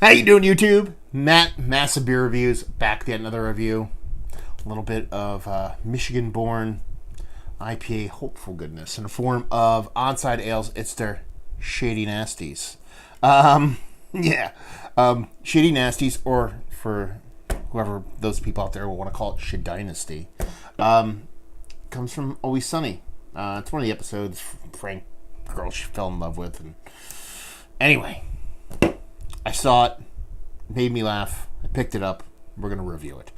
How you doing, YouTube? Matt, Massive Beer Reviews, back with another review. A little bit of Michigan-born IPA hopeful goodness in the form of Onside Ales. It's their Shady Nasties. Yeah. Shady Nasties, or for whoever those people out there will want to call it, Shady Dynasty. Comes from Always Sunny. It's one of the episodes Frank, girl she fell in love with. And anyway, I saw it, made me laugh. I picked it up. We're going to review it.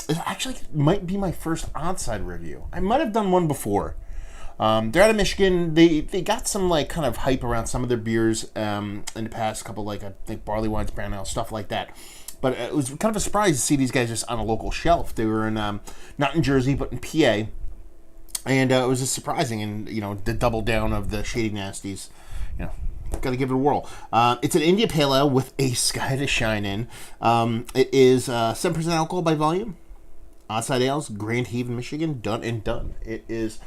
It actually might be my first Onside review. I might have done one before. They're out of Michigan. They got some like kind of hype around some of their beers in the past couple, like I think barley wines, brown ale, stuff like that. But it was kind of a surprise to see these guys just on a local shelf. They were in not in Jersey, but in PA. And it was just surprising, and the double down of the Shady Nasties, got to give it a whirl. It's an India Pale Ale with a sky to shine in. It is 7% alcohol by volume. Onside Ales, Grand Haven, Michigan, done and done. It is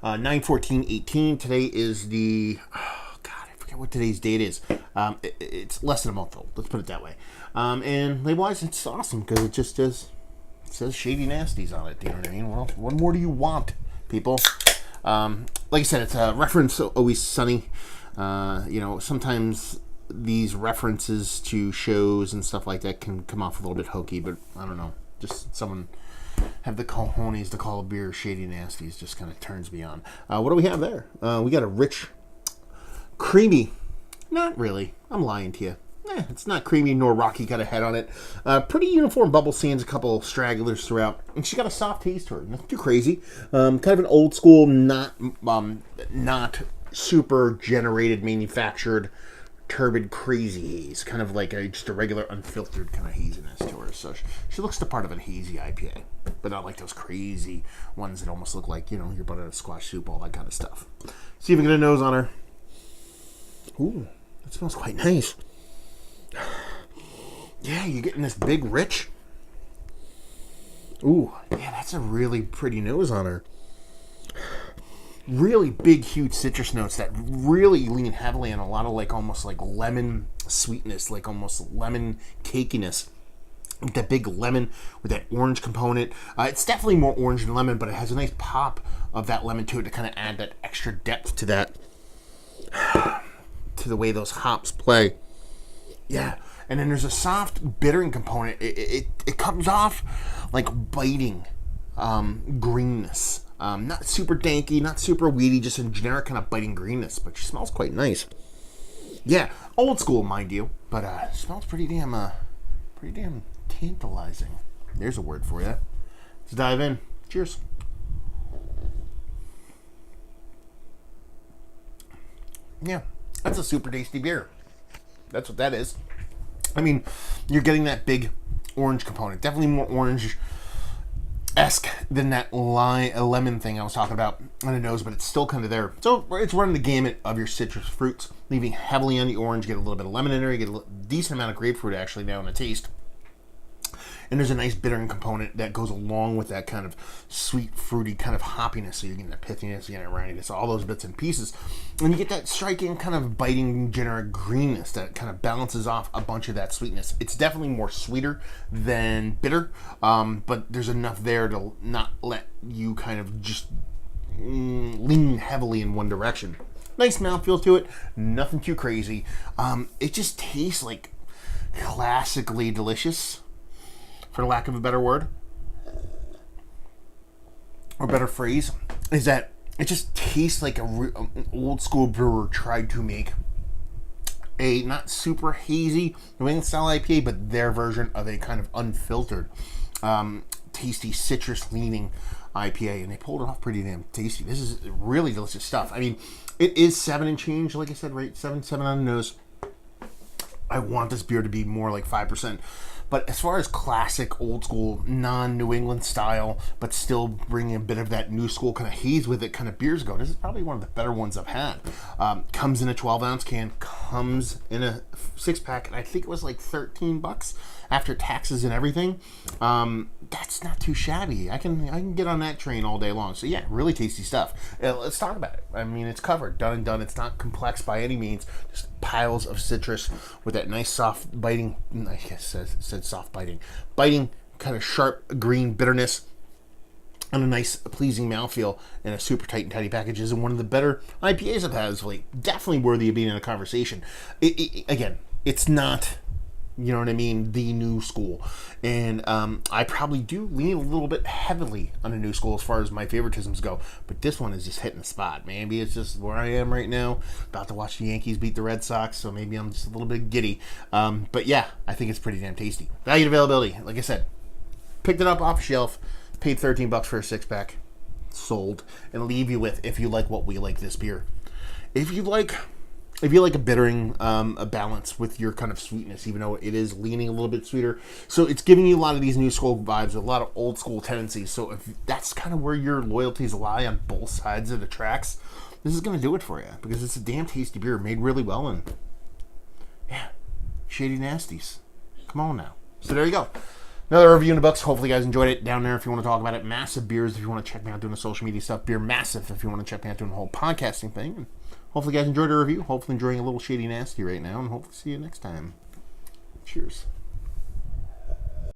9/14/18. Today is the I forget what today's date is. It's less than a month old. Let's put it that way. And label-wise, it's awesome because it just says Shady Nasties on it. You know what I mean? Well, what more do you want, people? Like I said, it's a reference to Always Sunny. Sometimes these references to shows and stuff like that can come off a little bit hokey, but I don't know. Just someone have the cojones to call a beer Shady Nasties just kind of turns me on. What do we have there? We got a rich, creamy, not really, I'm lying to you. It's not creamy nor rocky, got a head on it. Pretty uniform bubble sands, a couple stragglers throughout. And she's got a soft taste to her. Nothing too crazy. Kind of an old school, not super generated, manufactured, turbid, crazy haze. Kind of like just a regular, unfiltered kind of haziness to her. So she looks the part of a hazy IPA. But not like those crazy ones that almost look like, you're butt out of squash soup, all that kind of stuff. See if we get a nose on her. Ooh, that smells quite nice. Yeah, you're getting this big, rich. Ooh, yeah, that's a really pretty nose on her. Really big, huge citrus notes that really lean heavily on a lot of almost like lemon sweetness, like almost lemon cakiness. That big lemon with that orange component. It's definitely more orange than lemon, but it has a nice pop of that lemon to it to kind of add that extra depth to that, to the way those hops play. Yeah, and then there's a soft bittering component. It comes off like biting greenness. Not super danky, not super weedy, just a generic kind of biting greenness, but she smells quite nice. Yeah, old school, mind you, but smells pretty damn tantalizing. There's a word for you. Let's dive in. Cheers. Yeah, that's a super tasty beer. That's what that is. I mean, you're getting that big orange component. Definitely more orange-esque than that lemon thing I was talking about on the nose, but it's still kind of there. So it's running the gamut of your citrus fruits, leaving heavily on the orange. Get a little bit of lemon in there. You get a decent amount of grapefruit actually now in the taste. And there's a nice bittering component that goes along with that kind of sweet, fruity kind of hoppiness. So you're getting that pithiness, you're getting that roundiness, all those bits and pieces. And you get that striking kind of biting, generic greenness that kind of balances off a bunch of that sweetness. It's definitely more sweeter than bitter, but there's enough there to not let you kind of just lean heavily in one direction. Nice mouthfeel to it, nothing too crazy. It just tastes like classically delicious, for lack of a better word, or better phrase, is that it just tastes like an old school brewer tried to make a not super hazy New England style IPA, but their version of a kind of unfiltered, tasty citrus leaning IPA, and they pulled it off pretty damn tasty. This is really delicious stuff. I mean, it is 7 and change, like I said, right? 7 on the nose. I want this beer to be more like 5%. But as far as classic, old school, non-New England style, but still bringing a bit of that new school kind of haze with it kind of beers go, this is probably one of the better ones I've had. Comes in a 12-ounce can, comes in a 6-pack, and I think it was like $13 after taxes and everything, that's not too shabby. I can get on that train all day long. So yeah, really tasty stuff. Let's talk about it. I mean, it's covered, done and done. It's not complex by any means. Just piles of citrus with that nice soft biting. I guess it said soft biting kind of sharp green bitterness. And a nice, pleasing mouthfeel in a super tight and tidy package is one of the better IPAs I've had as of late. Definitely worthy of being in a conversation. Again, it's not, you know what I mean, the new school. And I probably do lean a little bit heavily on the new school as far as my favoritisms go. But this one is just hitting the spot. Maybe it's just where I am right now. About to watch the Yankees beat the Red Sox, so maybe I'm just a little bit giddy. But yeah, I think it's pretty damn tasty. Value and availability, like I said, picked it up off the shelf. Paid $13 for a 6-pack, sold, and leave you with, if you like what we like this beer. If you like a bittering, a balance with your kind of sweetness, even though it is leaning a little bit sweeter. So it's giving you a lot of these new school vibes, a lot of old school tendencies. So if that's kind of where your loyalties lie on both sides of the tracks, this is going to do it for you, because it's a damn tasty beer made really well. And yeah, Shady Nasties. Come on now. So there you go. Another review in the books. Hopefully you guys enjoyed it. Down there if you want to talk about it. Massive Beers if you want to check me out doing the social media stuff. Beer Massive if you want to check me out doing the whole podcasting thing. And hopefully you guys enjoyed the review. Hopefully enjoying a little Shady Nasty right now. And hopefully see you next time. Cheers.